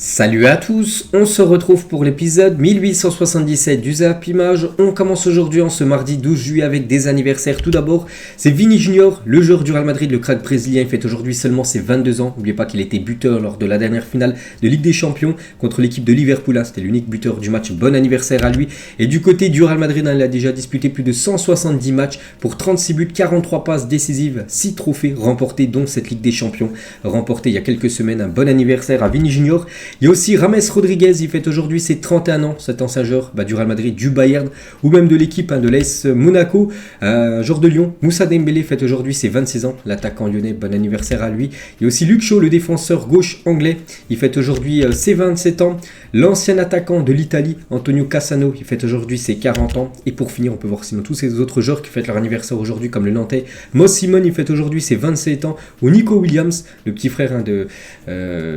Salut à tous, on se retrouve pour l'épisode 1877 du Zap Image. On commence aujourd'hui en ce mardi 12 juillet avec des anniversaires. Tout d'abord, c'est Vini Junior, le joueur du Real Madrid, le crack brésilien. Il fête aujourd'hui seulement ses 22 ans. N'oubliez pas qu'il était buteur lors de la dernière finale de Ligue des Champions contre l'équipe de Liverpool. C'était l'unique buteur du match. Bon anniversaire à lui. Et du côté du Real Madrid, il a déjà disputé plus de 170 matchs pour 36 buts, 43 passes décisives, 6 trophées remportés, dont cette Ligue des Champions remportée il y a quelques semaines. Un bon anniversaire à Vini Junior. Il y a aussi James Rodriguez, il fête aujourd'hui ses 31 ans, cet ancien joueur du Real Madrid, du Bayern ou même de l'équipe de l'AS Monaco. Joueur de Lyon, Moussa Dembélé fête aujourd'hui ses 26 ans, l'attaquant lyonnais, bon anniversaire à lui. Il y a aussi Luke Shaw, le défenseur gauche anglais, il fête aujourd'hui ses 27 ans. L'ancien attaquant de l'Italie, Antonio Cassano, il fête aujourd'hui ses 40 ans. Et pour finir, on peut voir sinon tous ces autres joueurs qui fêtent leur anniversaire aujourd'hui, comme le Nantais Moss Simon, il fête aujourd'hui ses 27 ans. Ou Nico Williams, le petit frère de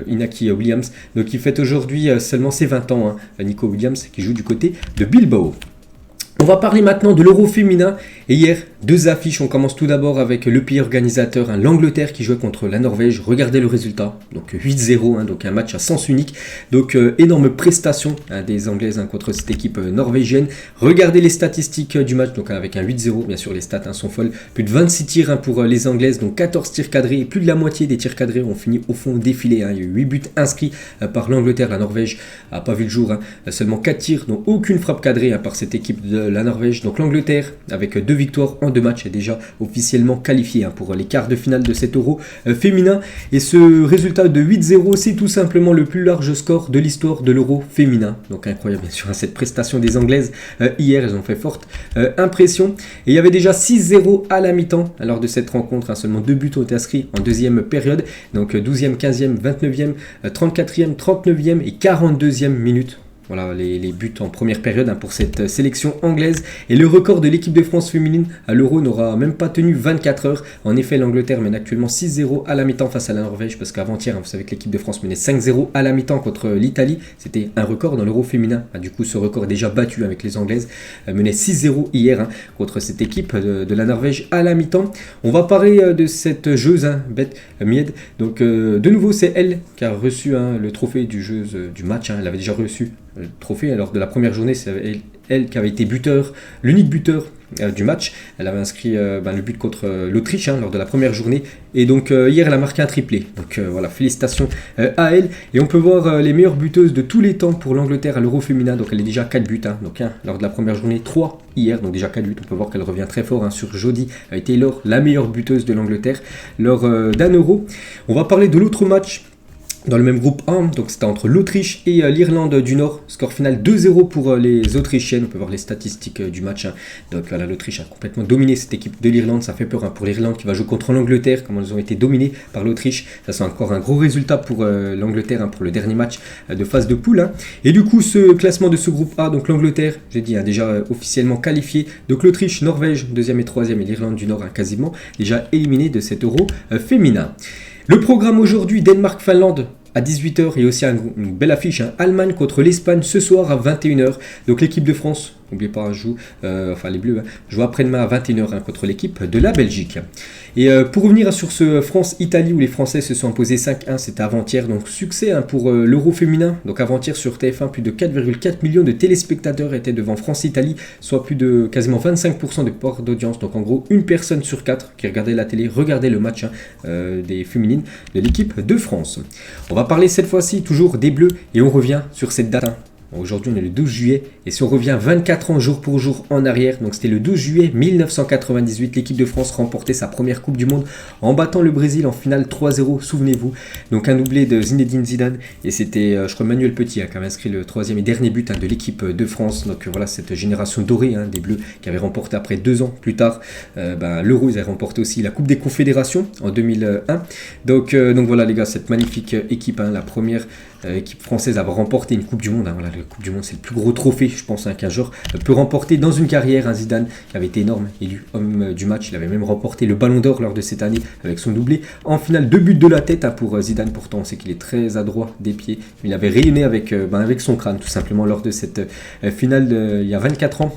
Inaki Williams, donc il fête aujourd'hui seulement ses 20 ans, Nico Williams, qui joue du côté de Bilbao. On va parler maintenant de l'Euro féminin. Et hier, deux affiches. On commence tout d'abord avec le pays organisateur, l'Angleterre qui jouait contre la Norvège. Regardez le résultat, donc 8-0, donc un match à sens unique. Donc énorme prestation des Anglaises contre cette équipe norvégienne. Regardez les statistiques du match, donc avec un 8-0, bien sûr les stats sont folles. Plus de 26 tirs pour les Anglaises, donc 14 tirs cadrés. Et plus de la moitié des tirs cadrés ont fini au fond défilé. Il y a eu 8 buts inscrits par l'Angleterre. La Norvège n'a pas vu le jour. Seulement 4 tirs, donc aucune frappe cadrée par cette équipe de la Norvège. Donc l'Angleterre, avec 2 victoires en 2 matchs, est déjà officiellement qualifiée pour les quarts de finale de cet Euro féminin. Et ce résultat de 8-0, c'est tout simplement le plus large score de l'histoire de l'Euro féminin. Donc incroyable bien sûr cette prestation des Anglaises. Hier, elles ont fait forte impression. Et il y avait déjà 6-0 à la mi-temps lors de cette rencontre. Seulement 2 buts ont été inscrits en deuxième période. Donc 12e, 15e, 29e, 34e, 39e et 42e minute. Voilà les buts en première période pour cette sélection anglaise. Et le record de l'équipe de France féminine à l'Euro n'aura même pas tenu 24 heures. En effet, l'Angleterre mène actuellement 6-0 à la mi-temps face à la Norvège. Parce qu'avant-hier, vous savez que l'équipe de France menait 5-0 à la mi-temps contre l'Italie. C'était un record dans l'Euro féminin. Du coup, ce record est déjà battu avec les Anglaises. Menait 6-0 hier contre cette équipe de la Norvège à la mi-temps. On va parler de cette joueuse, Beth Mead. Donc, de nouveau, c'est elle qui a reçu le trophée du joueuse du match. Elle avait déjà reçu le trophée lors de la première journée. C'est elle qui avait été l'unique buteur du match. Elle avait inscrit le but contre l'Autriche lors de la première journée. Et donc hier, elle a marqué un triplé. Donc voilà, félicitations à elle. Et on peut voir les meilleures buteuses de tous les temps pour l'Angleterre à l'Euro féminin. Donc elle est déjà 4 buts. Donc 1 lors de la première journée, 3 hier. Donc déjà 4 buts. On peut voir qu'elle revient très fort sur Jodie Taylor, la meilleure buteuse de l'Angleterre lors d'un Euro. On va parler de l'autre match dans le même groupe 1, donc c'était entre l'Autriche et l'Irlande du Nord. Score final 2-0 pour les Autrichiennes. On peut voir les statistiques du match. Donc là, l'Autriche a complètement dominé cette équipe de l'Irlande. Ça fait peur pour l'Irlande qui va jouer contre l'Angleterre, comme elles ont été dominées par l'Autriche. Ça c'est encore un gros résultat pour l'Angleterre pour le dernier match de phase de poule. Et du coup, ce classement de ce groupe A, donc l'Angleterre, j'ai dit, déjà officiellement qualifié. Donc l'Autriche, Norvège, 2e et 3e, et l'Irlande du Nord quasiment déjà éliminé de cet Euro féminin. Le programme aujourd'hui, Danemark-Finlande à 18h, et aussi une belle affiche, Allemagne contre l'Espagne ce soir à 21h. Donc l'équipe de France, n'oubliez pas, joue, les Bleus, joue après-demain à 21h contre l'équipe de la Belgique. Et pour revenir sur ce France-Italie où les Français se sont imposés 5-1, c'était avant-hier, donc succès pour l'Euro féminin. Donc avant-hier sur TF1, plus de 4,4 millions de téléspectateurs étaient devant France-Italie, soit plus de quasiment 25% de part d'audience. Donc en gros, une personne sur 4 qui regardait la télé regardait le match des féminines de l'équipe de France. On va parler cette fois-ci toujours des Bleus et on revient sur cette date. Aujourd'hui, on est le 12 juillet, et si on revient 24 ans jour pour jour en arrière, donc c'était le 12 juillet 1998, l'équipe de France remportait sa première Coupe du Monde en battant le Brésil en finale 3-0, souvenez-vous. Donc un doublé de Zinedine Zidane, et c'était, je crois, Manuel Petit qui avait inscrit le 3e et dernier but de l'équipe de France. Donc voilà, cette génération dorée des Bleus qui avait remporté après 2 ans plus tard l'Euro. Ils avaient remporté aussi la Coupe des Confédérations en 2001. Donc voilà les gars, cette magnifique équipe, la première équipe française à avoir remporté une Coupe du Monde. Voilà, la Coupe du Monde, c'est le plus gros trophée, je pense, qu'un joueur peut remporter dans une carrière. Zidane, qui avait été énorme, élu homme du match. Il avait même remporté le Ballon d'Or lors de cette année avec son doublé. En finale, 2 buts de la tête pour Zidane. Pourtant, on sait qu'il est très adroit des pieds. Il avait rayonné avec son crâne, tout simplement, lors de cette finale il y a 24 ans.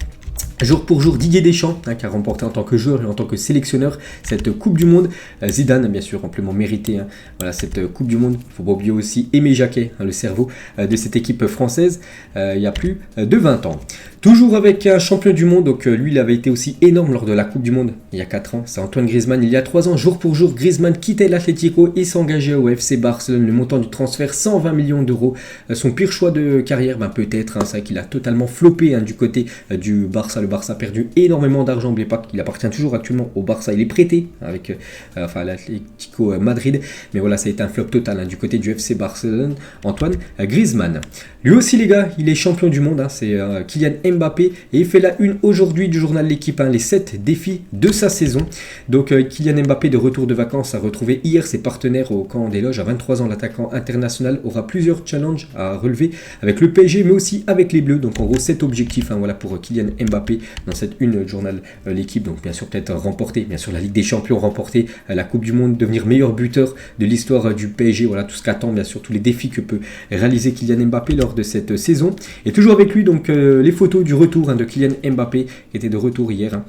Jour pour jour, Didier Deschamps, qui a remporté en tant que joueur et en tant que sélectionneur cette Coupe du Monde. Zidane, bien sûr, amplement mérité, voilà, cette Coupe du Monde. Il ne faut pas oublier aussi Aimé Jacquet, le cerveau de cette équipe française, il y a plus de 20 ans. Toujours avec un champion du monde, donc lui, il avait été aussi énorme lors de la Coupe du Monde il y a 4 ans. C'est Antoine Griezmann. Il y a 3 ans, jour pour jour, Griezmann quittait l'Atlético et s'engageait au FC Barcelone. Le montant du transfert, 120 millions d'euros. Son pire choix de carrière, peut-être, c'est vrai qu'il a totalement floppé du côté du Barça. Le Barça a perdu énormément d'argent. N'oubliez pas qu'il appartient toujours actuellement au Barça. Il est prêté avec à l'Atlético Madrid. Mais voilà, ça a été un flop total du côté du FC Barcelone. Antoine Griezmann. Lui aussi, les gars, il est champion du monde. C'est Kylian Mbappé. Et il fait la une aujourd'hui du journal L'Équipe. Les 7 défis de sa saison. Donc, Kylian Mbappé, de retour de vacances, a retrouvé hier ses partenaires au camp des loges. À 23 ans, l'attaquant international aura plusieurs challenges à relever avec le PSG, mais aussi avec les Bleus. Donc, en gros, 7 objectifs voilà, pour Kylian Mbappé dans cette une journal L'Équipe. Donc, bien sûr, peut-être remporter, bien sûr, la Ligue des Champions, remporter la Coupe du Monde, devenir meilleur buteur de l'histoire du PSG. Voilà, tout ce qu'attend, bien sûr, tous les défis que peut réaliser Kylian Mbappé lors de cette saison. Et toujours avec lui, donc, les photos du retour de Kylian Mbappé, qui était de retour hier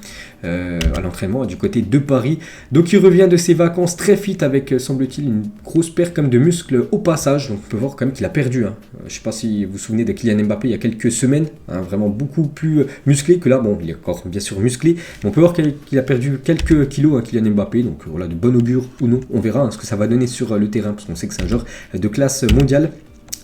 à l'entraînement du côté de Paris. Donc, il revient de ses vacances très fit avec, semble-t-il, une grosse perte comme de muscles au passage. Donc, on peut voir quand même qu'il a perdu. Je ne sais pas si vous vous souvenez de Kylian Mbappé il y a quelques semaines, vraiment beaucoup plus musclé que là. Bon, il est encore bien sûr musclé, mais on peut voir qu'il a perdu quelques kilos Kylian Mbappé. Donc, voilà, de bon augure ou non. On verra ce que ça va donner sur le terrain, parce qu'on sait que c'est un joueur de classe mondiale.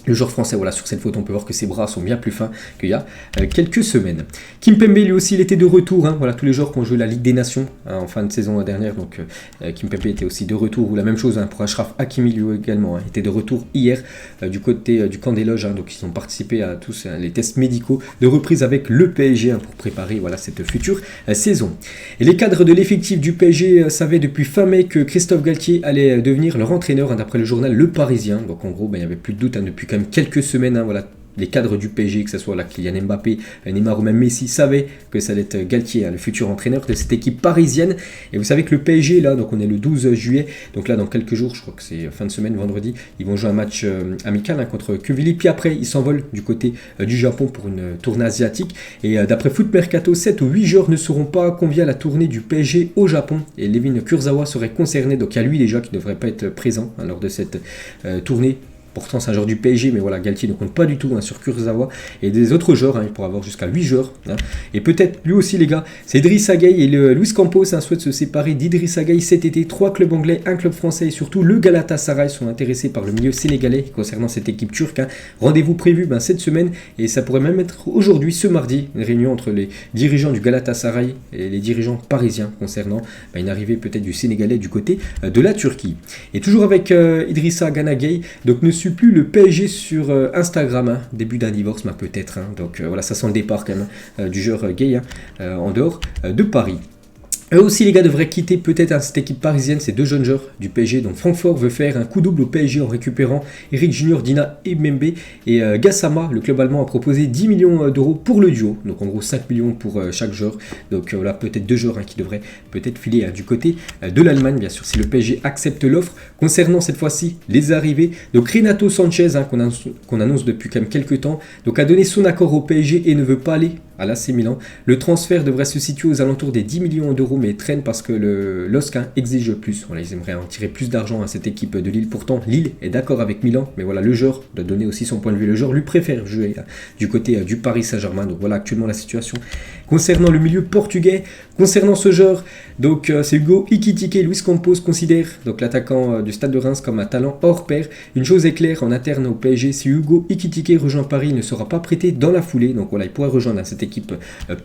Le joueur français, voilà, sur cette photo, on peut voir que ses bras sont bien plus fins qu'il y a quelques semaines. Kimpembe, lui aussi, il était de retour. Voilà, tous les joueurs qui ont joué la Ligue des Nations en fin de saison dernière. Donc, Kimpembe était aussi de retour. Ou la même chose pour Achraf Hakimi, lui également. Il était de retour hier du côté du camp des loges. Donc, ils ont participé à tous les tests médicaux de reprise avec le PSG pour préparer voilà, cette future saison. Et les cadres de l'effectif du PSG savaient depuis fin mai que Christophe Galtier allait devenir leur entraîneur, d'après le journal Le Parisien. Donc, en gros, il n'y avait plus de doute depuis quand même quelques semaines, voilà, les cadres du PSG, que ce soit Kylian Mbappé, Neymar ou même Messi, savaient que ça allait être Galtier, le futur entraîneur de cette équipe parisienne. Et vous savez que le PSG, là, donc on est le 12 juillet, donc là dans quelques jours, je crois que c'est fin de semaine, vendredi, ils vont jouer un match amical contre Quevilly, puis après ils s'envolent du côté du Japon pour une tournée asiatique. Et d'après Foot Mercato, 7 ou 8 joueurs ne seront pas conviés à la tournée du PSG au Japon. Et Levin Kurzawa serait concerné, donc il y a lui déjà qui ne devrait pas être présent lors de cette tournée. Pourtant, c'est un joueur du PSG, mais voilà, Galtier ne compte pas du tout sur Kurzawa et des autres joueurs. Il pourra avoir jusqu'à 8 joueurs. Et peut-être lui aussi, les gars, c'est Idrissa Gueye et Luis Campos souhaitent se séparer d'Idrissa Gueye cet été. 3 clubs anglais, un club français et surtout le Galatasaray sont intéressés par le milieu sénégalais concernant cette équipe turque. Rendez-vous prévu cette semaine et ça pourrait même être aujourd'hui, ce mardi, une réunion entre les dirigeants du Galatasaray et les dirigeants parisiens concernant une arrivée peut-être du Sénégalais du côté de la Turquie. Et toujours avec Idrissa Gana Gueye, donc ne suit plus le PSG sur Instagram, début d'un divorce peut-être, donc voilà, ça sent le départ quand même du joueur Gueye en dehors de Paris. Eux aussi, les gars, devraient quitter peut-être cette équipe parisienne, ces 2 jeunes joueurs du PSG. Donc Francfort veut faire un coup double au PSG en récupérant Eric Junior, Dina Ebembe et Gassama. Le club allemand a proposé 10 millions d'euros pour le duo. Donc en gros 5 millions pour chaque joueur. Donc voilà, peut-être 2 joueurs qui devraient peut-être filer du côté de l'Allemagne, bien sûr, si le PSG accepte l'offre. Concernant cette fois-ci les arrivées, donc Renato Sanchez, qu'on annonce depuis quand même quelques temps, donc a donné son accord au PSG et ne veut pas aller à l'AC Milan. Le transfert devrait se situer aux alentours des 10 millions d'euros, mais traîne parce que le LOSC exige plus. Voilà, ils aimeraient en tirer plus d'argent à cette équipe de Lille. Pourtant, Lille est d'accord avec Milan, mais voilà, le joueur doit donner aussi son point de vue. Le joueur lui préfère jouer du côté du Paris Saint-Germain. Donc voilà actuellement la situation concernant le milieu portugais. Concernant ce joueur, donc c'est Hugo Ekitike. Luis Campos considère donc l'attaquant du Stade de Reims comme un talent hors pair. Une chose est claire en interne au PSG, si Hugo Ekitike rejoint Paris, il ne sera pas prêté dans la foulée. Donc voilà, il pourrait rejoindre cette équipe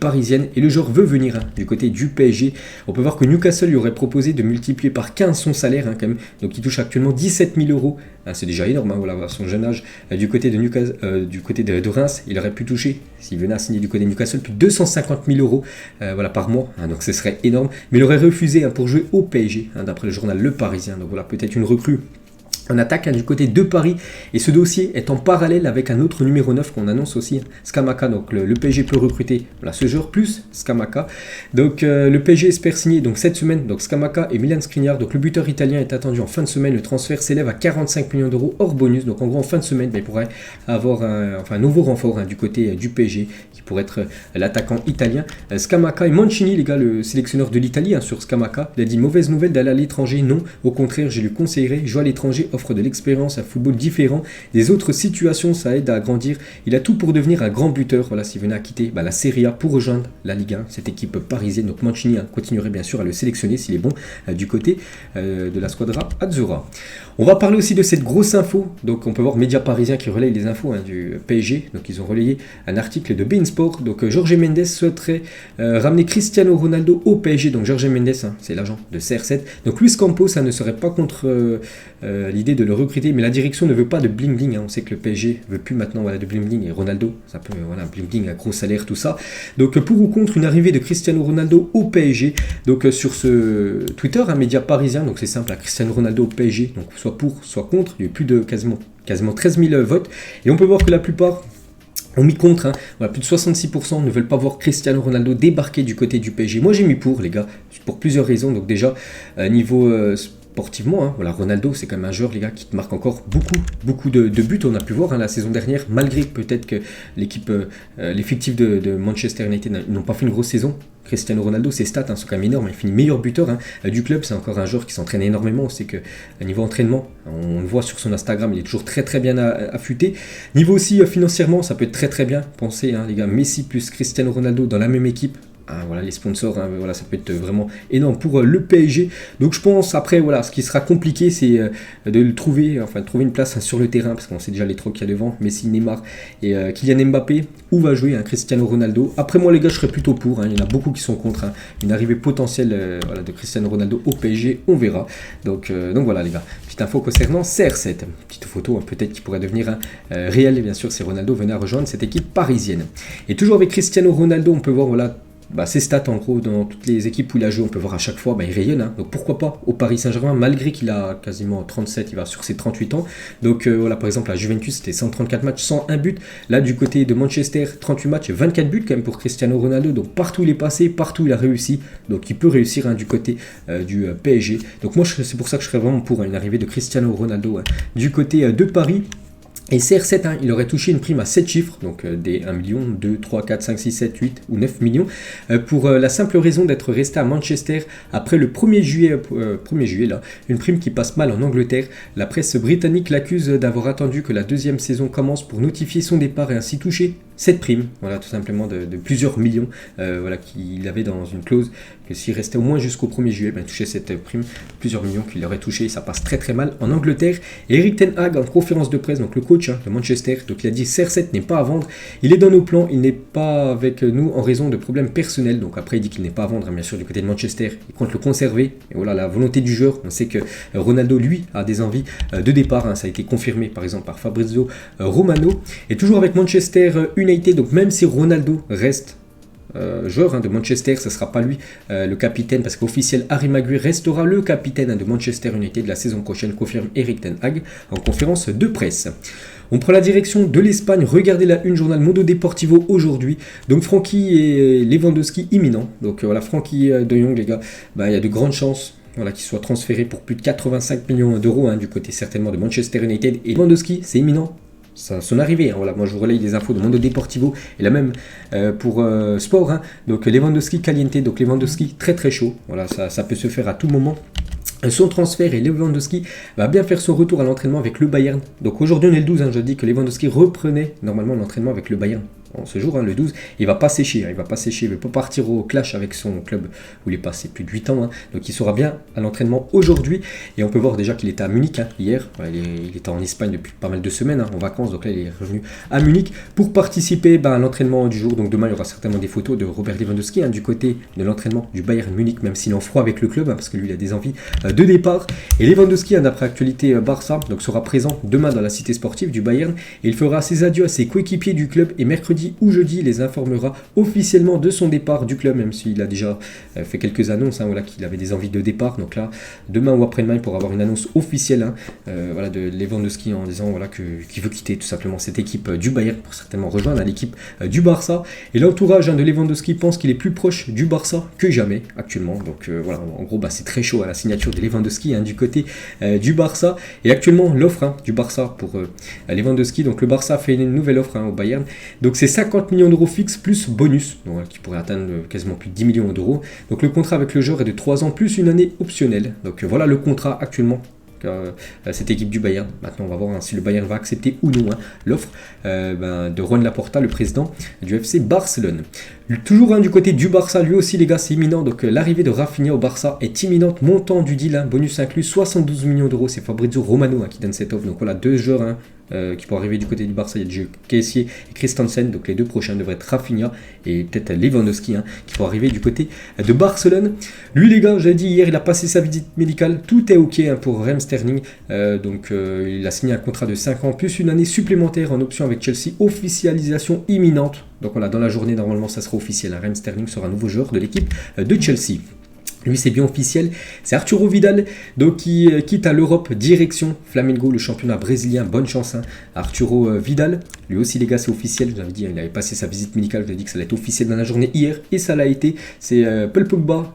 parisienne et le joueur veut venir du côté du PSG. On peut voir que Newcastle lui aurait proposé de multiplier par 15 son salaire quand même. Donc il touche actuellement 17 000 euros. C'est déjà énorme, voilà, à son jeune âge. Du côté de Newcastle, du côté de Reims, il aurait pu toucher, s'il venait à signer du côté de Newcastle, plus de 250 000 euros voilà, par mois. Donc ce serait énorme. Mais il aurait refusé pour jouer au PSG, d'après le journal Le Parisien. Donc voilà, peut-être une recrue en attaque du côté de Paris, et ce dossier est en parallèle avec un autre numéro 9 qu'on annonce aussi, Scamacca. Donc le PSG peut recruter ce joueur plus Scamacca. Donc le PSG espère signer donc cette semaine donc Scamacca et Milan Skriniar. Donc le buteur italien est attendu en fin de semaine. Le transfert s'élève à 45 millions d'euros hors bonus. Donc en gros en fin de semaine, il pourrait avoir un nouveau renfort du côté du PSG qui pourrait être l'attaquant italien. Scamacca et Mancini, les gars, le sélectionneur de l'Italie sur Scamacca, il a dit: mauvaise nouvelle d'aller à l'étranger, non, au contraire, je lui conseillerais, jouer à l'étranger offre de l'expérience, un football différent, des autres situations, ça aide à grandir. Il a tout pour devenir un grand buteur. Voilà, s'il venait à quitter la Serie A pour rejoindre la Ligue 1, cette équipe parisienne. Donc Mancini continuerait bien sûr à le sélectionner s'il est bon du côté de la squadra Azzurra. On va parler aussi de cette grosse info. Donc on peut voir Média Parisien qui relaye les infos du PSG. Donc ils ont relayé un article de beIN Sport. Donc Jorge Mendes souhaiterait ramener Cristiano Ronaldo au PSG. Donc Jorge Mendes, c'est l'agent de CR7. Donc Luis Campos, ça ne serait pas contre l'idée de le recruter, mais la direction ne veut pas de bling bling. On sait que le PSG veut plus maintenant de bling bling, et Ronaldo, ça peut bling bling, un gros salaire, tout ça. Donc pour ou contre une arrivée de Cristiano Ronaldo au PSG. Donc sur ce Twitter, un média parisien, donc c'est simple, Cristiano Ronaldo au PSG, donc soit pour, soit contre. Il y a eu plus de quasiment 13 000 votes, et on peut voir que la plupart ont mis contre, plus de 66% ne veulent pas voir Cristiano Ronaldo débarquer du côté du PSG. Moi j'ai mis pour, les gars, pour plusieurs raisons. Donc déjà, niveau sportivement, Ronaldo, c'est quand même un joueur, les gars, qui te marque encore beaucoup de buts. On a pu voir la saison dernière, malgré peut-être que l'équipe, l'effectif de Manchester United n'ont pas fait une grosse saison. Cristiano Ronaldo, ses stats sont quand même énormes. Il finit meilleur buteur du club. C'est encore un joueur qui s'entraîne énormément. On sait que niveau entraînement, on le voit sur son Instagram, il est toujours très bien affûté. Niveau aussi financièrement, ça peut être très bien. Pensez, les gars, Messi plus Cristiano Ronaldo dans la même équipe. Les sponsors, ça peut être vraiment énorme pour le PSG. Donc je pense, après, ce qui sera compliqué, c'est de le trouver, trouver une place sur le terrain, parce qu'on sait déjà les trois qu'il y a devant, Messi, Neymar et Kylian Mbappé. Où va jouer Cristiano Ronaldo? Après moi, les gars, je serais plutôt pour. Il y en a beaucoup qui sont contre une arrivée potentielle de Cristiano Ronaldo au PSG. On verra. Donc voilà, les gars. Petite info concernant CR7. Petite photo, peut-être qui pourrait devenir réel, bien sûr, si Ronaldo venait à rejoindre cette équipe parisienne. Et toujours avec Cristiano Ronaldo, on peut voir, ses stats en gros dans toutes les équipes où il a joué, on peut voir à chaque fois, il rayonne. Donc pourquoi pas au Paris Saint-Germain, malgré qu'il a quasiment 37, il va sur ses 38 ans. Donc par exemple, à Juventus, c'était 134 matchs, 101 buts. Là, du côté de Manchester, 38 matchs, 24 buts quand même pour Cristiano Ronaldo. Donc partout il est passé, partout il a réussi. Donc il peut réussir du côté du PSG. Donc moi, c'est pour ça que je serais vraiment pour une arrivée de Cristiano Ronaldo du côté de Paris. Et CR7, il aurait touché une prime à 7 chiffres, donc des 1 million, 2, 3, 4, 5, 6, 7, 8 ou 9 millions, pour la simple raison d'être resté à Manchester après le 1er juillet, une prime qui passe mal en Angleterre. La presse britannique l'accuse d'avoir attendu que la deuxième saison commence pour notifier son départ et ainsi toucher cette prime, tout simplement de plusieurs millions, qu'il avait dans une clause, que s'il restait au moins jusqu'au 1er juillet, il touchait cette prime, plusieurs millions qu'il aurait touché, et ça passe très mal en Angleterre. Et Eric Ten Hag, en conférence de presse, donc le coach de Manchester, donc il a dit: CR7 n'est pas à vendre, il est dans nos plans, il n'est pas avec nous en raison de problèmes personnels. Donc après il dit qu'il n'est pas à vendre, bien sûr, du côté de Manchester, il compte le conserver, et la volonté du joueur. On sait que Ronaldo, lui, a des envies de départ, ça a été confirmé par exemple par Fabrizio Romano. Et toujours avec Manchester United, donc même si Ronaldo reste joueur de Manchester, ce ne sera pas lui le capitaine, parce qu'officiel Harry Maguire restera le capitaine de Manchester United la saison prochaine, confirme Eric Ten Hag en conférence de presse. On prend la direction de l'Espagne. Regardez la une journal Mundo Deportivo aujourd'hui. Donc Francky et Lewandowski imminents. Donc Francky de Jong, les gars, il y a de grandes chances qu'il soit transféré pour plus de 85 millions d'euros du côté certainement de Manchester United. Et Lewandowski, c'est imminent. Son arrivée, moi je vous relaye des infos de Mundo Deportivo et là même pour sport, donc Lewandowski caliente, donc Lewandowski très chaud, ça peut se faire à tout moment. Son transfert, et Lewandowski va bien faire son retour à l'entraînement avec le Bayern. Donc aujourd'hui on est le 12, je dis que Lewandowski reprenait normalement l'entraînement avec le Bayern. Ce jour, le 12, il va pas sécher, il ne veut pas partir au clash avec son club où il est passé plus de 8 ans, donc il sera bien à l'entraînement aujourd'hui, et on peut voir déjà qu'il était à Munich hier, il était en Espagne depuis pas mal de semaines, en vacances, donc là il est revenu à Munich pour participer à l'entraînement du jour. Donc demain il y aura certainement des photos de Robert Lewandowski du côté de l'entraînement du Bayern Munich, même s'il est en froid avec le club, parce que lui il a des envies de départ. Et Lewandowski, d'après Actualité Barça, donc sera présent demain dans la cité sportive du Bayern, et il fera ses adieux à ses coéquipiers du club, et mercredi vendredi ou jeudi, les informera officiellement de son départ du club, même s'il a déjà fait quelques annonces, voilà, qu'il avait des envies de départ. Donc là, demain ou après-demain, il pourra avoir une annonce officielle voilà, de Lewandowski en disant voilà, qu'il veut quitter tout simplement cette équipe du Bayern pour certainement rejoindre l'équipe du Barça. Et l'entourage de Lewandowski pense qu'il est plus proche du Barça que jamais actuellement. Donc voilà, en gros, c'est très chaud à la signature de Lewandowski du côté du Barça. Et actuellement, l'offre du Barça pour Lewandowski, donc le Barça fait une nouvelle offre au Bayern. Donc c'est 50 millions d'euros fixes plus bonus, donc, qui pourrait atteindre quasiment plus de 10 millions d'euros. Donc le contrat avec le joueur est de 3 ans plus une année optionnelle. Donc voilà le contrat actuellement. Cette équipe du Bayern. Maintenant, on va voir si le Bayern va accepter ou non l'offre de Juan Laporta, le président du FC Barcelone. Toujours du côté du Barça, lui aussi les gars, c'est imminent. Donc l'arrivée de Rafinha au Barça est imminente. Montant du deal, bonus inclus, 72 millions d'euros. C'est Fabrizio Romano qui donne cette offre. Donc voilà, deux joueurs qui pourraient arriver du côté du Barça. Il y a déjà Kessié et Christensen. Donc les deux prochains devraient être Rafinha et peut-être Lewandowski qui pourraient arriver du côté de Barcelone. Lui les gars, j'avais dit hier, il a passé sa visite médicale. Tout est ok pour Raheem Sterling. Il a signé un contrat de 5 ans plus une année supplémentaire en option avec Chelsea. Officialisation imminente. Donc voilà, dans la journée, normalement, ça sera officiel. Raheem Sterling sera un nouveau joueur de l'équipe de Chelsea. Lui, c'est bien officiel. C'est Arturo Vidal donc, qui quitte à l'Europe direction Flamengo, le championnat brésilien. Bonne chance, Arturo Vidal. Lui aussi, les gars, c'est officiel. J'avais dit, il avait passé sa visite médicale. Je vous ai dit que ça allait être officiel dans la journée hier. Et ça l'a été. C'est Paul Pogba,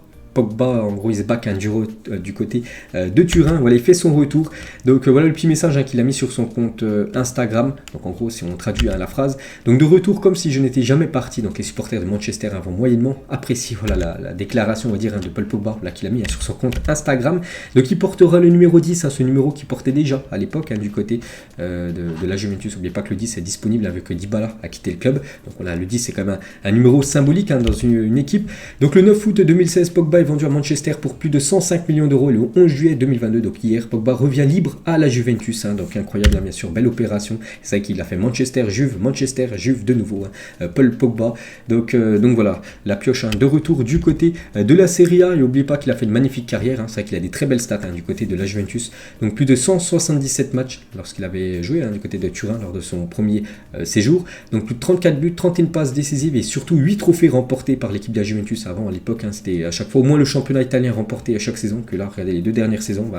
en gros, il se back du côté de Turin. Voilà, il fait son retour. Donc voilà le petit message qu'il a mis sur son compte Instagram. Donc en gros, si on traduit la phrase. Donc de retour comme si je n'étais jamais parti. Donc les supporters de Manchester vont moyennement apprécier voilà, la déclaration, on va dire, de Paul Pogba qu'il a mis sur son compte Instagram. Donc il portera le numéro 10, ce numéro qu'il portait déjà à l'époque du côté de la Juventus. N'oubliez pas que le 10 est disponible avec Dybala a quitté le club. Donc voilà, le 10 c'est quand même un numéro symbolique dans une équipe. Donc le 9 août 2016, Pogba est vendu à Manchester pour plus de 105 millions d'euros le 11 juillet 2022. Donc hier, Pogba revient libre à la Juventus. Donc incroyable, bien sûr, belle opération. C'est vrai qu'il a fait Manchester, Juve de nouveau. Paul Pogba. Donc voilà, la pioche de retour du côté de la Serie A. Et n'oubliez pas qu'il a fait une magnifique carrière. C'est vrai qu'il a des très belles stats du côté de la Juventus. Donc plus de 177 matchs lorsqu'il avait joué du côté de Turin lors de son premier séjour. Donc plus de 34 buts, 31 passes décisives et surtout 8 trophées remportés par l'équipe de la Juventus. Avant, à l'époque, c'était à chaque fois au moins le championnat italien remporté à chaque saison, que là, regardez les 2 dernières saisons,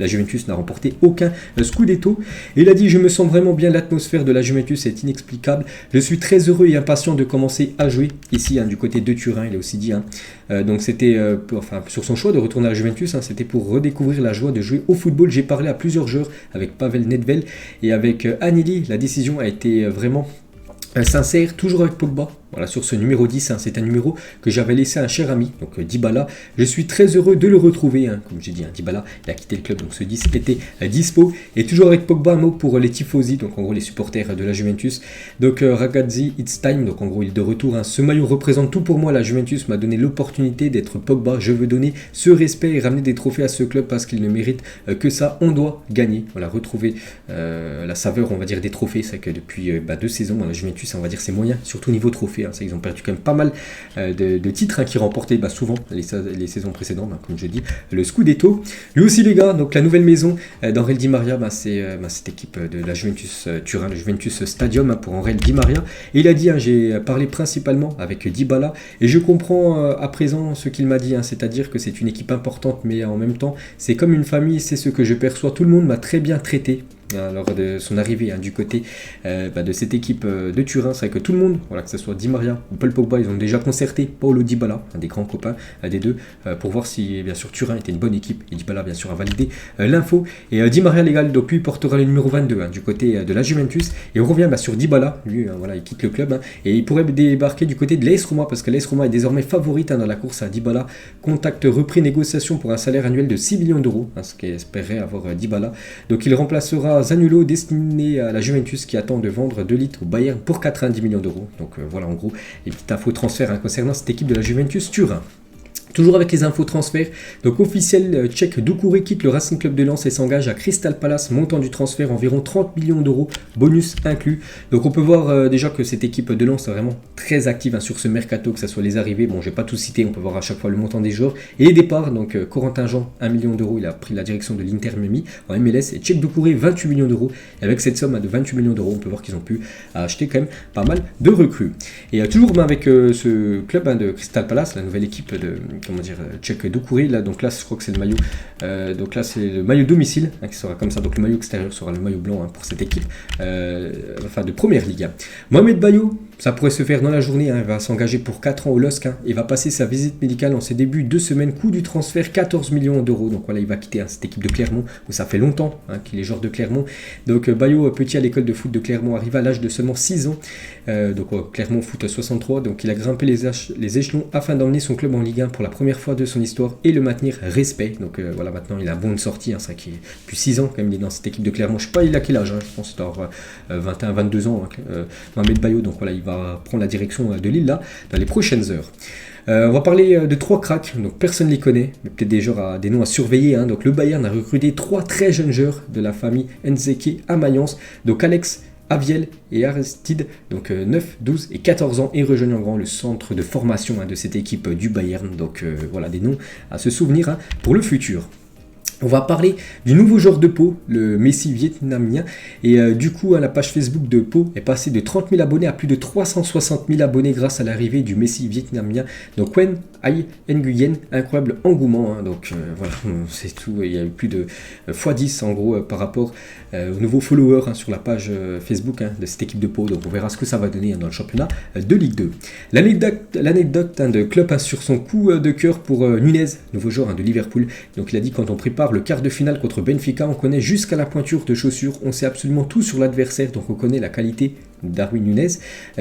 la Juventus n'a remporté aucun Scudetto. Et il a dit, je me sens vraiment bien, l'atmosphère de la Juventus est inexplicable, je suis très heureux et impatient de commencer à jouer ici, du côté de Turin, il a aussi dit. Donc c'était, sur son choix de retourner à la Juventus, c'était pour redécouvrir la joie de jouer au football. J'ai parlé à plusieurs joueurs, avec Pavel Nedved et avec Agnelli, la décision a été vraiment sincère, toujours avec Pogba. Voilà, sur ce numéro 10, c'est un numéro que j'avais laissé à un cher ami, donc Dybala. Je suis très heureux de le retrouver, comme j'ai dit, Dybala, il a quitté le club, donc ce 10 était dispo. Et toujours avec Pogba, un mot pour les tifosi, donc en gros les supporters de la Juventus. Donc Ragazzi, it's time, donc en gros il est de retour. Ce maillot représente tout pour moi, la Juventus m'a donné l'opportunité d'être Pogba. Je veux donner ce respect et ramener des trophées à ce club parce qu'il ne mérite que ça. On doit gagner, voilà, retrouver la saveur, on va dire, des trophées. C'est que depuis 2 saisons, la Juventus, on va dire, c'est moyen, surtout niveau trophée. Ils ont perdu quand même pas mal de titres qui remportaient souvent les saisons précédentes, comme je dis, le Scudetto. Lui aussi les gars, donc la nouvelle maison d'Angel Di Maria, c'est cette équipe de la Juventus Turin, le Juventus Stadium pour Angel Di Maria. Et il a dit, j'ai parlé principalement avec Dybala et je comprends à présent ce qu'il m'a dit, c'est-à-dire que c'est une équipe importante, mais en même temps c'est comme une famille, c'est ce que je perçois. Tout le monde m'a très bien traité lors de son arrivée du côté de cette équipe de Turin. C'est vrai que tout le monde, voilà, que ce soit Di Maria ou Paul Pogba, ils ont déjà concerté Paulo Dybala, un des grands copains des deux, pour voir si bien sûr Turin était une bonne équipe. Et Dybala bien sûr a validé l'info. Et Di Maria légal, donc lui portera le numéro 22 du côté de la Juventus. Et on revient sur Dybala, lui voilà, il quitte le club et il pourrait débarquer du côté de l'AS Roma parce que l'AS Roma est désormais favorite dans la course à Dybala. Contact repris, négociation pour un salaire annuel de 6 millions d'euros, ce qu'espérait avoir Dybala. Donc il remplacera Zaniolo, destiné à la Juventus qui attend de vendre 2 litres au Bayern pour 90 millions d'euros. Donc voilà en gros les petites infos transferts concernant cette équipe de la Juventus Turin. Toujours avec les infos transferts, donc officiel tchèque Doucouré quitte le Racing Club de Lens et s'engage à Crystal Palace, montant du transfert environ 30 millions d'euros, bonus inclus. Donc on peut voir déjà que cette équipe de Lens est vraiment très active sur ce mercato, que ce soit les arrivées, bon je vais pas tout citer, on peut voir à chaque fois le montant des joueurs, et les départs, donc Corentin Jean 1 million d'euros, il a pris la direction de l'Inter Miami en MLS, et Tchèque Doucouré 28 millions d'euros, et avec cette somme de 28 millions d'euros, on peut voir qu'ils ont pu acheter quand même pas mal de recrues. Et toujours avec ce club de Crystal Palace, la nouvelle équipe de tchèque Doucouré, là, donc là je crois que c'est le maillot, donc là c'est le maillot domicile qui sera comme ça, donc le maillot extérieur sera le maillot blanc pour cette équipe, de première ligue. Mohamed Bayo, ça pourrait se faire dans la journée, il va s'engager pour 4 ans au LOSC, et va passer sa visite médicale en ses débuts 2 semaines, coût du transfert 14 millions d'euros, donc voilà il va quitter cette équipe de Clermont, où ça fait longtemps qu'il est joueur de Clermont, donc Bayo, petit à l'école de foot de Clermont, arrive à l'âge de seulement 6 ans, donc Clermont foot 63, donc il a grimpé les échelons afin d'emmener son club en Ligue 1 pour la première fois de son histoire et le maintenir respect, donc voilà maintenant il a un bon de sortie, ça qui est depuis 6 ans quand même il est dans cette équipe de Clermont, je sais pas il a quel âge, je pense qu'il doit avoir 21-22 ans, Mohamed Bayo, donc voilà il va prendre la direction de Lille là dans les prochaines heures. On va parler de 3 cracks, donc personne ne les connaît, mais peut-être des noms à surveiller. Donc le Bayern a recruté 3 très jeunes joueurs de la famille Nzeki à Mayence, donc Alex, Aviel et Aristide, donc 9, 12 et 14 ans, et rejoignent en grand le centre de formation de cette équipe du Bayern. Donc voilà des noms à se souvenir pour le futur. On va parler du nouveau joueur de Pau, le Messi vietnamien, et du coup la page Facebook de Pau est passée de 30 000 abonnés à plus de 360 000 abonnés grâce à l'arrivée du Messi vietnamien, donc Nguyen Ai Nguyen, incroyable engouement, donc voilà, c'est tout, il y a eu plus de x10 en gros par rapport aux nouveaux followers sur la page Facebook de cette équipe de Pau, donc on verra ce que ça va donner dans le championnat de Ligue 2. L'anecdote de Klopp sur son coup de cœur pour Nunez, nouveau joueur de Liverpool, donc il a dit quand on prépare le quart de finale contre Benfica, on connaît jusqu'à la pointure de chaussures, on sait absolument tout sur l'adversaire, donc on connaît la qualité de Darwin Nunez.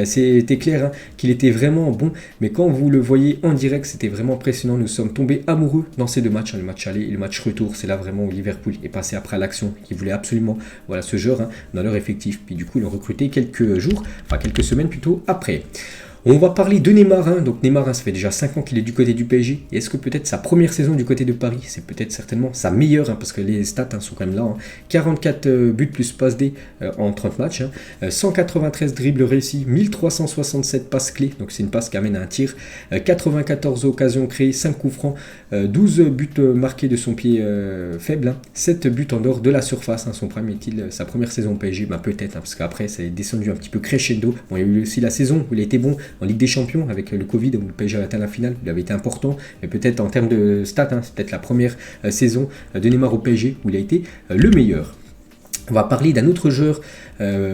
C'était clair qu'il était vraiment bon, mais quand vous le voyez en direct, c'était vraiment impressionnant. Nous sommes tombés amoureux dans ces 2 matchs, le match aller et le match retour. C'est là vraiment où Liverpool est passé après à l'action, qui voulait absolument ce joueur dans leur effectif. Puis du coup, ils l'ont recruté quelques semaines plutôt après. On va parler de Neymar, donc Neymar, ça fait déjà 5 ans qu'il est du côté du PSG, et est-ce que peut-être sa première saison du côté de Paris, c'est peut-être certainement sa meilleure, parce que les stats sont quand même là, 44 buts plus passes D en 30 matchs, 193 dribbles réussis, 1367 passes clés, donc c'est une passe qui amène à un tir, 94 occasions créées, 5 coups francs, 12 buts marqués de son pied faible, 7 buts en dehors de la surface, son prime est-il sa première saison au PSG, peut-être, parce qu'après ça est descendu un petit peu crescendo, bon, il y a eu aussi la saison où il a été bon, en Ligue des Champions avec le Covid où le PSG a atteint la finale, il avait été important, mais peut-être en termes de stats, c'est peut-être la première saison de Neymar au PSG où il a été le meilleur. On va parler d'un autre joueur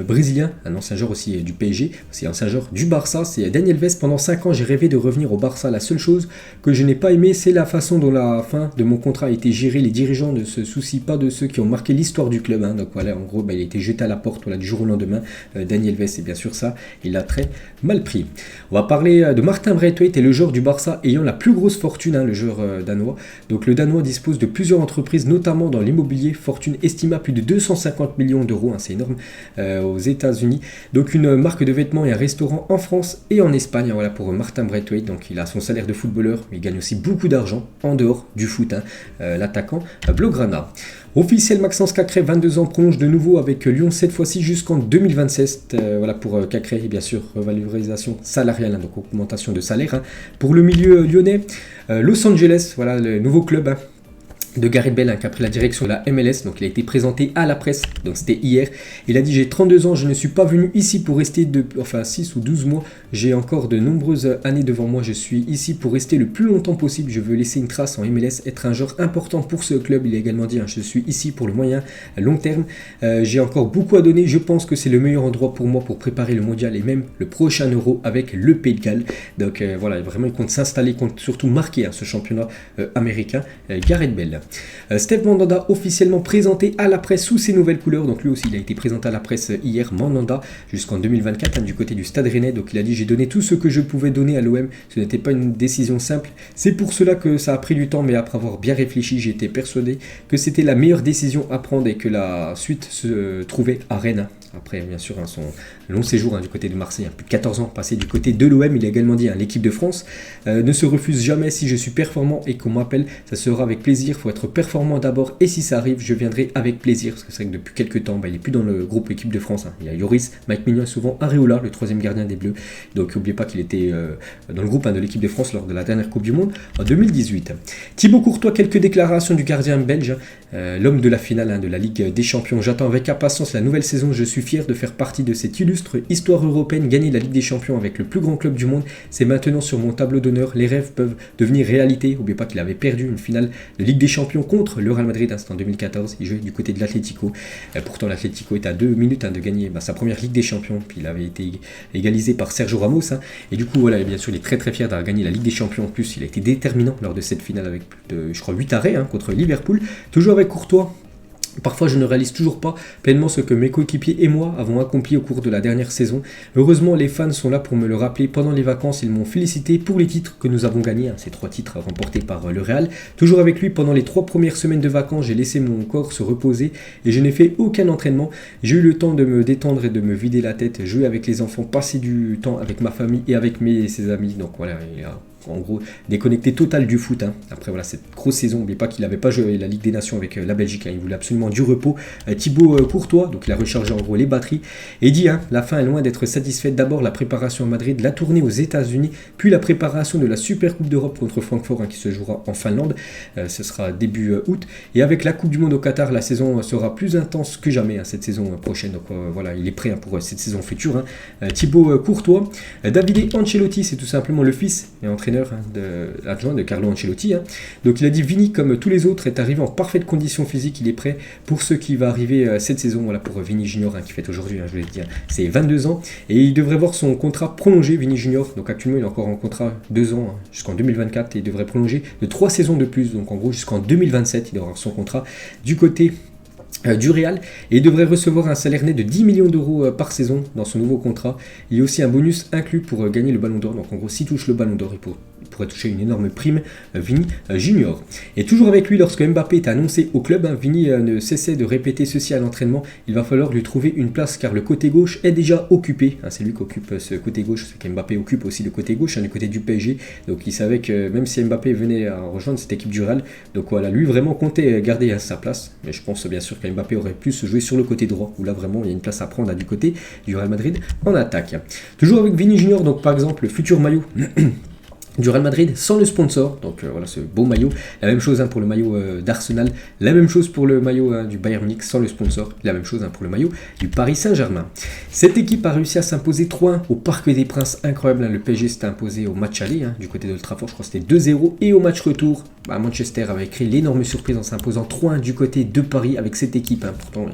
brésilien, un ancien joueur aussi du PSG, c'est un ancien joueur du Barça, c'est Daniel Vez. Pendant 5 ans, j'ai rêvé de revenir au Barça. La seule chose que je n'ai pas aimé, c'est la façon dont la fin de mon contrat a été gérée. Les dirigeants ne se soucient pas de ceux qui ont marqué l'histoire du club. Donc voilà, en gros, il a été jeté à la porte du jour au lendemain. Daniel Vez, et bien sûr ça, il l'a très mal pris. On va parler de Martin Braithwaite, et le joueur du Barça ayant la plus grosse fortune, le joueur danois. Donc le Danois dispose de plusieurs entreprises, notamment dans l'immobilier, fortune estimée à plus de 250 millions d'euros, c'est énorme, aux États-Unis. Donc une marque de vêtements et un restaurant en France et en Espagne. Voilà pour Martin Braithwaite. Donc il a son salaire de footballeur, mais il gagne aussi beaucoup d'argent en dehors du foot. L'attaquant Blaugrana. Officiel, Maxence Cacré, 22 ans, prolonge de nouveau avec Lyon, cette fois-ci jusqu'en 2027. Voilà pour Cacré, et bien sûr revalorisation salariale, donc augmentation de salaire. Pour le milieu lyonnais, Los Angeles, voilà le nouveau club de Gareth Bale qui a pris la direction de la MLS, donc il a été présenté à la presse, donc c'était hier. Il a dit: j'ai 32 ans, je ne suis pas venu ici pour rester 6 ou 12 mois, j'ai encore de nombreuses années devant moi, je suis ici pour rester le plus longtemps possible, je veux laisser une trace en MLS, être un joueur important pour ce club. Il a également dit: je suis ici pour le moyen long terme, j'ai encore beaucoup à donner, je pense que c'est le meilleur endroit pour moi pour préparer le mondial et même le prochain Euro avec le Pays de Galles. Donc voilà, vraiment il compte s'installer, il compte surtout marquer ce championnat américain, Gareth Bale. Steve Mandanda officiellement présenté à la presse sous ses nouvelles couleurs, donc lui aussi il a été présenté à la presse hier. Mandanda jusqu'en 2024 du côté du Stade Rennais, donc il a dit: j'ai donné tout ce que je pouvais donner à l'OM, ce n'était pas une décision simple, c'est pour cela que ça a pris du temps, mais après avoir bien réfléchi, j'ai été persuadé que c'était la meilleure décision à prendre et que la suite se trouvait à Rennes. après bien sûr son long séjour du côté de Marseille, plus de 14 ans passé du côté de l'OM. Il a également dit l'équipe de France ne se refuse jamais. Si je suis performant et qu'on m'appelle, ça sera avec plaisir. Il faut être performant d'abord et si ça arrive, je viendrai avec plaisir. Parce que c'est vrai que depuis quelques temps, il n'est plus dans le groupe équipe de France. Il y a Yoris, Mike Mignon et souvent Areola, le troisième gardien des Bleus. Donc n'oubliez pas qu'il était dans le groupe de l'équipe de France lors de la dernière Coupe du Monde en 2018. Thibaut Courtois, quelques déclarations du gardien belge, l'homme de la finale de la Ligue des Champions. J'attends avec impatience la nouvelle saison. Je suis fier de faire partie de cette illustre histoire européenne. Gagner la Ligue des Champions avec le plus grand club du monde, c'est maintenant sur mon tableau d'honneur. Les rêves peuvent devenir réalité. N'oubliez pas qu'il avait perdu une finale de Ligue des Champions contre le Real Madrid, c'était en 2014. Il jouait du côté de l'Atlético. Pourtant, l'Atlético est à 2 minutes de gagner sa première Ligue des Champions. Puis il avait été égalisé par Sergio Ramos. Et du coup, voilà, bien sûr, il est très très fier d'avoir gagné la Ligue des Champions. En plus, il a été déterminant lors de cette finale avec plus de, je crois, 8 arrêts contre Liverpool. Toujours avec Courtois. Parfois, je ne réalise toujours pas pleinement ce que mes coéquipiers et moi avons accompli au cours de la dernière saison. Heureusement, les fans sont là pour me le rappeler. Pendant les vacances, ils m'ont félicité pour les titres que nous avons gagnés. Ces 3 titres remportés par le Real. Toujours avec lui, pendant les 3 premières semaines de vacances, j'ai laissé mon corps se reposer et je n'ai fait aucun entraînement. J'ai eu le temps de me détendre et de me vider la tête, jouer avec les enfants, passer du temps avec ma famille et avec ses amis. Donc voilà, il a en gros déconnecté total du foot. Après voilà, cette grosse saison, n'oubliez pas qu'il n'avait pas joué la Ligue des Nations avec la Belgique, il voulait absolument du repos. Thibaut Courtois, donc il a rechargé en gros les batteries et dit la fin est loin d'être satisfaite. D'abord la préparation à Madrid, la tournée aux États-Unis, puis la préparation de la Super Coupe d'Europe contre Francfort qui se jouera en Finlande. Ce sera début août, et avec la Coupe du Monde au Qatar, la saison sera plus intense que jamais cette saison prochaine. Donc voilà, il est prêt pour cette saison future. Thibaut Courtois. Davide Ancelotti, c'est tout simplement le fils et entraîneur adjoint de Carlo Ancelotti. Donc il a dit Vini, comme tous les autres, est arrivé en parfaite condition physique. Il est prêt pour ce qui va arriver cette saison. Voilà pour Vini Junior qui fête aujourd'hui, je voulais dire, c'est 22 ans. Et il devrait voir son contrat prolongé, Vini Junior. Donc actuellement il est encore en contrat 2 ans jusqu'en 2024 et il devrait prolonger de 3 saisons de plus. Donc en gros jusqu'en 2027 il devrait avoir son contrat du côté du Real, et il devrait recevoir un salaire net de 10 millions d'euros par saison dans son nouveau contrat. Il y a aussi un bonus inclus pour gagner le Ballon d'Or. Donc en gros, s'il touche le Ballon d'Or, il pourrait toucher une énorme prime, Vini Junior. Et toujours avec lui, lorsque Mbappé est annoncé au club, Vini ne cessait de répéter ceci à l'entraînement: il va falloir lui trouver une place car le côté gauche est déjà occupé. C'est lui qui occupe ce côté gauche, c'est qu'Mbappé occupe aussi le côté gauche, du côté du PSG. Donc il savait que même si Mbappé venait à rejoindre cette équipe du Real, donc voilà, lui vraiment comptait garder sa place. Mais je pense bien sûr qu'Mbappé aurait pu se jouer sur le côté droit, où là vraiment il y a une place à prendre du côté du Real Madrid en attaque. Toujours avec Vini Junior, donc par exemple le futur maillot du Real Madrid sans le sponsor, donc voilà ce beau maillot. La même chose pour le maillot d'Arsenal, la même chose pour le maillot du Bayern Munich sans le sponsor, la même chose pour le maillot du Paris Saint-Germain. Cette équipe a réussi à s'imposer 3-1 au Parc des Princes, incroyable. Le PSG s'était imposé au match aller du côté de Old Trafford, je crois que c'était 2-0, et au match retour, Manchester avait créé l'énorme surprise en s'imposant 3-1 du côté de Paris avec cette équipe. Pourtant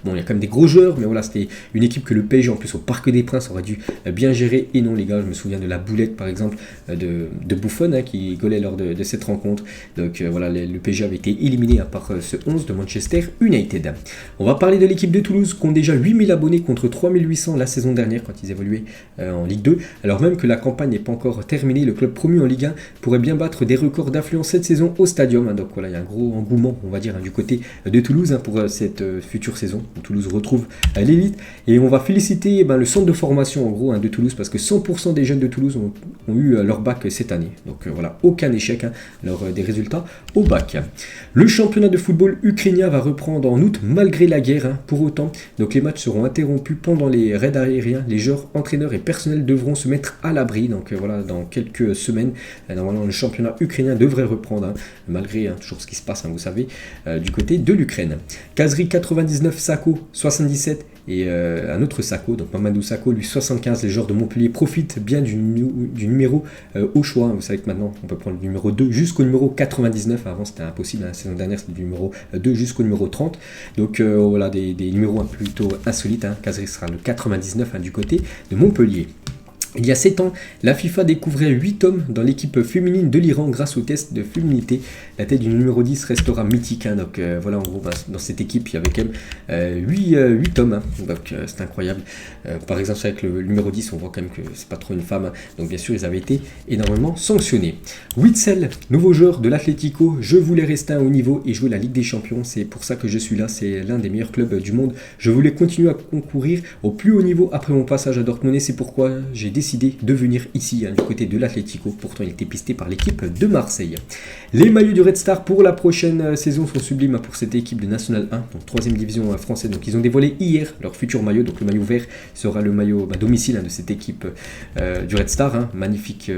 il y a quand même des gros joueurs, mais voilà, c'était une équipe que le PSG en plus au Parc des Princes aurait dû bien gérer. Et non les gars, je me souviens de la boulette par exemple de Buffon qui golait lors de cette rencontre. Donc voilà, le PSG avait été éliminé par ce 11 de Manchester United. On va parler de l'équipe de Toulouse qui ont déjà 8000 abonnés contre 3800 la saison dernière quand ils évoluaient en Ligue 2. Alors même que la campagne n'est pas encore terminée, le club promu en Ligue 1 pourrait bien battre des records d'affluence cette saison au Stadium. Donc voilà, il y a un gros engouement, on va dire, du côté de Toulouse pour cette future saison où Toulouse retrouve l'élite. Et on va féliciter le centre de formation en gros de Toulouse, parce que 100% des jeunes de Toulouse ont eu leur bac cette année. Donc voilà, aucun échec lors des résultats au bac. Le championnat de football ukrainien va reprendre en août malgré la guerre. Pour autant, donc les matchs seront interrompus pendant les raids aériens. Les joueurs, entraîneurs et personnels devront se mettre à l'abri. Donc voilà, dans quelques semaines, normalement le championnat ukrainien devrait reprendre, malgré toujours ce qui se passe, vous savez, du côté de l'Ukraine. Kazri 99, Sako 77. Et un autre Sako, donc Mamadou Sako, lui 75, les joueurs de Montpellier profitent bien du numéro au choix. Vous savez que maintenant on peut prendre le numéro 2 jusqu'au numéro 99, avant c'était impossible, la saison dernière c'était du numéro 2 jusqu'au numéro 30. Donc voilà, des numéros plutôt insolites. Kazri sera le 99 du côté de Montpellier. Il y a 7 ans, la FIFA découvrait 8 hommes dans l'équipe féminine de l'Iran grâce au test de féminité. La tête du numéro 10 restera mythique. Donc voilà, en gros, dans cette équipe, il y avait quand même 8 hommes. Donc c'est incroyable. Par exemple, avec le numéro 10, on voit quand même que c'est pas trop une femme. Donc bien sûr, ils avaient été énormément sanctionnés. Witsel, nouveau joueur de l'Atlético. Je voulais rester à haut niveau et jouer la Ligue des Champions. C'est pour ça que je suis là. C'est l'un des meilleurs clubs du monde. Je voulais continuer à concourir au plus haut niveau après mon passage à Dortmund. Et c'est pourquoi j'ai décidé de venir ici, du côté de l'Atlético. Pourtant, il était pisté par l'équipe de Marseille. Les maillots du Red Star pour la prochaine saison sont sublimes pour cette équipe de National 1, donc 3ème division française. Donc, ils ont dévoilé hier leur futur maillot. Donc, le maillot vert sera le maillot domicile de cette équipe du Red Star. Magnifique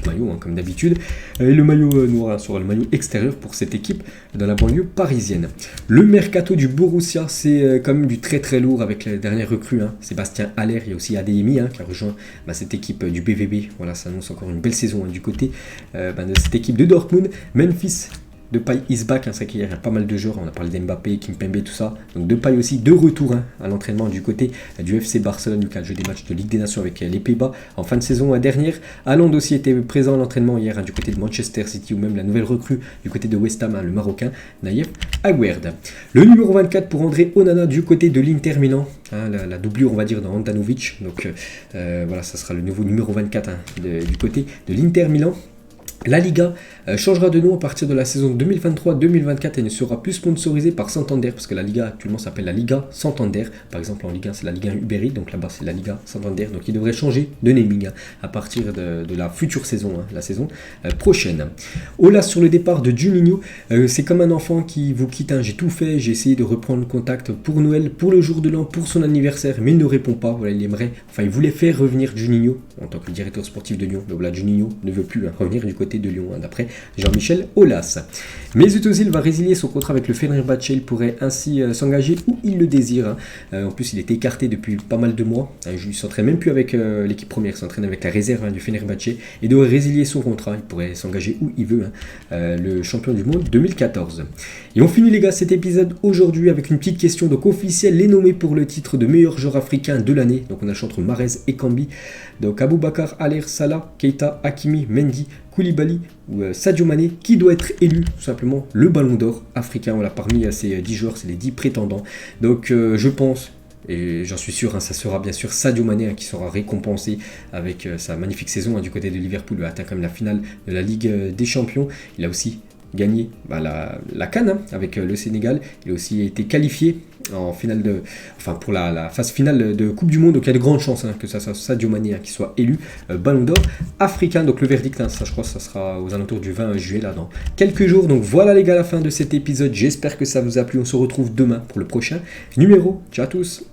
maillot, comme d'habitude. Et le maillot noir sera le maillot extérieur pour cette équipe dans la banlieue parisienne. Le mercato du Borussia, c'est quand même du très très lourd avec la dernière recrue. Sébastien Haller, il y a aussi Adeyemi qui a rejoint cette équipe du BVB. Voilà, ça annonce encore une belle saison du côté de cette équipe de Dortmund. Memphis Depay is back, c'est vrai qu'il y a pas mal de joueurs, on a parlé d'Mbappé, Kimpembe, tout ça. Donc Depay aussi de retour à l'entraînement du côté du FC Barcelone, du cadre des matchs de Ligue des Nations avec les Pays-Bas en fin de saison dernière. Haaland aussi était présent à l'entraînement hier du côté de Manchester City, ou même la nouvelle recrue du côté de West Ham, le Marocain Naïef Aguerd. Le numéro 24 pour André Onana du côté de l'Inter Milan, la doublure on va dire dans Handanovic. Donc voilà, ça sera le nouveau numéro 24 du côté de l'Inter Milan. La Liga changera de nom à partir de la saison 2023-2024 et ne sera plus sponsorisée par Santander, parce que la Liga actuellement s'appelle la Liga Santander. Par exemple en Ligue 1 c'est la Ligue 1 Uber Eats, donc là-bas c'est la Liga Santander. Donc il devrait changer de naming à partir de la future saison, la saison prochaine. Olas sur le départ de Juninho, c'est comme un enfant qui vous quitte. J'ai tout fait, j'ai essayé de reprendre le contact pour Noël, pour le jour de l'an, pour son anniversaire, mais il ne répond pas. Voilà, il voulait faire revenir Juninho en tant que directeur sportif de Lyon. Donc là Juninho ne veut plus revenir du côté de Lyon, d'après Jean-Michel Aulas. Mesut Özil va résilier son contrat avec le Fenerbahçe. Il pourrait ainsi s'engager où il le désire. En plus, il était écarté depuis pas mal de mois. Il ne s'entraîne même plus avec l'équipe première, il s'entraîne avec la réserve du Fenerbahçe et devrait résilier son contrat. Il pourrait s'engager où il veut, le champion du monde 2014. Et on finit les gars cet épisode aujourd'hui avec une petite question. Donc officielle, les nommés pour le titre de meilleur joueur africain de l'année. Donc on a le choix entre Mahrez et Kambi. Donc Aboubakar, Haller, Salah, Keita, Hakimi, Mendy, Koulibaly ou Sadio Mané, qui doit être élu tout simplement le Ballon d'Or africain. Voilà, parmi ces 10 joueurs, c'est les 10 prétendants. Donc je pense, et j'en suis sûr, ça sera bien sûr Sadio Mané qui sera récompensé avec sa magnifique saison du côté de Liverpool, atteint quand même la finale de la Ligue des Champions. Il a aussi gagné la CAN avec le Sénégal. Il a aussi été qualifié en finale pour la phase finale de Coupe du Monde. Donc il y a de grandes chances que ça soit Sadio Mané qui soit élu Ballon d'Or africain. Donc le verdict, ça je crois que ça sera aux alentours du 20 juillet, là dans quelques jours. Donc voilà les gars, la fin de cet épisode. J'espère que ça vous a plu. On se retrouve demain pour le prochain numéro. Ciao à tous.